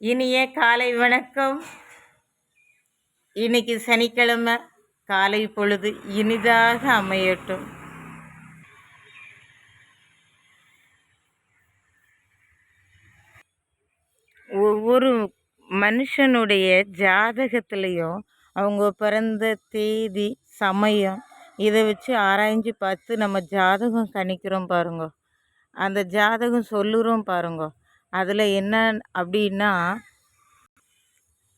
இனிய காலை வணக்கம். இன்னைக்கு சனிக்கிழமை, காலை பொழுது இனிதாக அமையட்டும். ஒவ்வொரு மனுஷனுடைய ஜாதகத்திலையும் அவங்க பிறந்த தேதி, சமயம் இதை வச்சு ஆராய்ஞ்சு பார்த்து நம்ம ஜாதகம் கணிக்கிறோம் பாருங்க. அந்த ஜாதகம் சொல்லுறோம் பாருங்க. அதில் என்ன அப்படின்னா,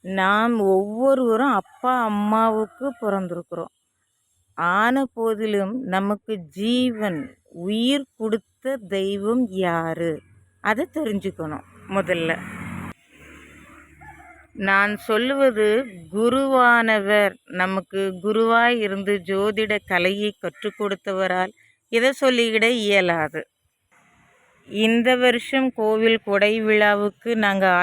நாம் ஒவ்வொருவரும் அப்பா அம்மாவுக்கு பிறந்திருக்கிறோம். ஆன போதிலும் நமக்கு ஜீவன் உயிர் கொடுத்த தெய்வம் யாரு, அதை தெரிஞ்சுக்கணும். முதல்ல நான் சொல்லுவது, குருவானவர் நமக்கு குருவாய் இருந்து ஜோதிட கலையை கற்றுக் கொடுத்தவரால் இதை சொல்லிக்கிட இயலாது. இந்த வருஷம் கோவில் கொடை விழாவுக்கு நாங்கள்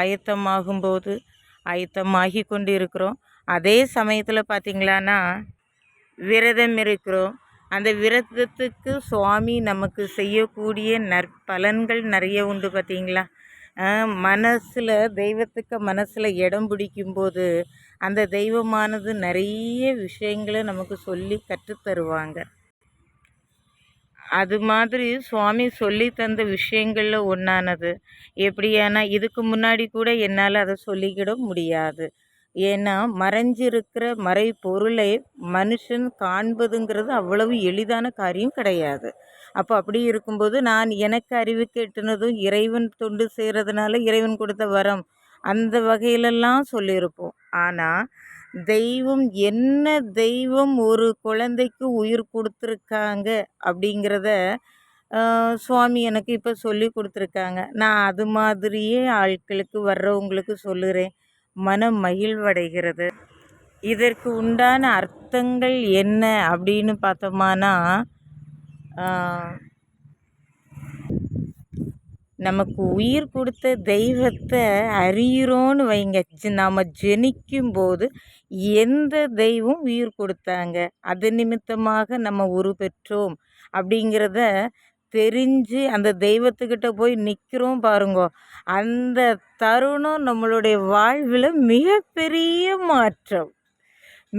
ஆயத்தமாகி கொண்டு இருக்கிறோம். அதே சமயத்தில் பார்த்திங்களான்னா விரதம் இருக்கிறோம். அந்த விரதத்துக்கு சுவாமி நமக்கு செய்யக்கூடிய நற்பலன்கள் நிறைய உண்டு. பார்த்திங்களா, மனசில் தெய்வத்துக்கு மனசில் இடம் பிடிக்கும்போது அந்த தெய்வமானது நிறைய விஷயங்களை நமக்கு சொல்லி கற்றுத்தருவாங்க. அது மாதிரி சுவாமி சொல்லி தந்த விஷயங்களில் ஒன்றானது எப்படியானா, இதுக்கு முன்னாடி கூட என்னால் அதை சொல்லிக்கிட முடியாது. ஏன்னா மறைஞ்சிருக்கிற மறை பொருளை மனுஷன் காண்பதுங்கிறது அவ்வளவு எளிதான காரியம் கிடையாது. அப்போ அப்படி இருக்கும்போது நான் எனக்கு அறிவுக்கு எட்டுனதும் இறைவன் தொண்டு செய்கிறதுனால இறைவன் கொடுத்த வரம் அந்த வகையிலெல்லாம் சொல்லியிருப்போம். ஆனால் தெய்வம் என்ன, தெய்வம் ஒரு குழந்தைக்கு உயிர் கொடுத்துருக்காங்க அப்படிங்கிறத சுவாமி எனக்கு இப்போ சொல்லி கொடுத்துருக்காங்க. நான் அது மாதிரியே ஆட்களுக்கு வர்றவங்களுக்கு சொல்லுறேன். மனம் மகிழ்வடைகிறது. இதற்கு உண்டான அர்த்தங்கள் என்ன அப்படின்னு பார்த்தோம்னா, நமக்கு உயிர் கொடுத்த தெய்வத்தை அறிகிறோன்னு வைங்க. நாம் ஜெனிக்கும்போது எந்த தெய்வம் உயிர் கொடுத்தாங்க, அது நிமித்தமாக நம்ம உரு பெற்றோம் அப்படிங்கிறத தெரிஞ்சு அந்த தெய்வத்துக்கிட்ட போய் நிற்கிறோம் பாருங்க. அந்த தருணம் நம்மளுடைய வாழ்வில் மிகப்பெரிய மாற்றம்,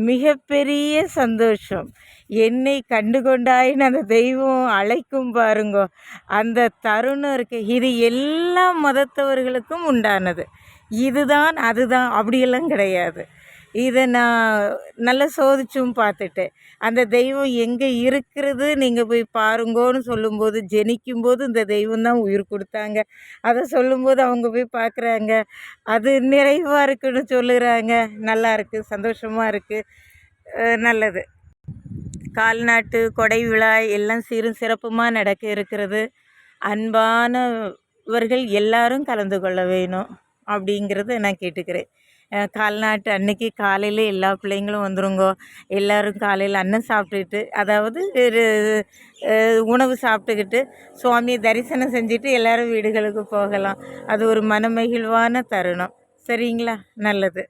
மிகப்பெரிய சந்தோஷம். என்னை கண்டுகொண்டாயின்னு அந்த தெய்வம் அழைக்கும் பாருங்க. அந்த தருணம் இருக்கு. இது எல்லா மதத்தவர்களுக்கும் உண்டானது. இதுதான் அதுதான் அப்படியெல்லாம் கிடையாது. இதை நான் நல்லா சோதிச்சும் பார்த்துட்டேன். அந்த தெய்வம் எங்கே இருக்கிறது நீங்கள் போய் பாருங்கோன்னு சொல்லும்போது, ஜெனிக்கும்போது இந்த தெய்வம் தான் உயிர் கொடுத்தாங்க. அதை சொல்லும்போது அவங்க போய் பார்க்குறாங்க, அது நிறைவாக இருக்குன்னு சொல்லுறாங்க. நல்லா இருக்குது, சந்தோஷமாக இருக்குது, நல்லது. கால்நாட்டு கொடை விழா எல்லாம் சீரும் சிறப்புமாக நடக்க இருக்கிறது. அன்பானவர்கள் எல்லாரும் கலந்து கொள்ள வேணும் அப்படிங்கிறத நான் கேட்டுக்கிறேன். கால்நாட்டு அன்னைக்கு காலையில் எல்லா பிள்ளைங்களும் வந்துருங்கோ. எல்லோரும் காலையில் அன்னம் சாப்பிட்டுக்கிட்டு, அதாவது உணவு சாப்பிட்டுக்கிட்டு சுவாமியை தரிசனம் செஞ்சுட்டு எல்லோரும் வீடுகளுக்கு போகலாம். அது ஒரு மனமகிழ்வான தருணம். சரிங்களா? நல்லது.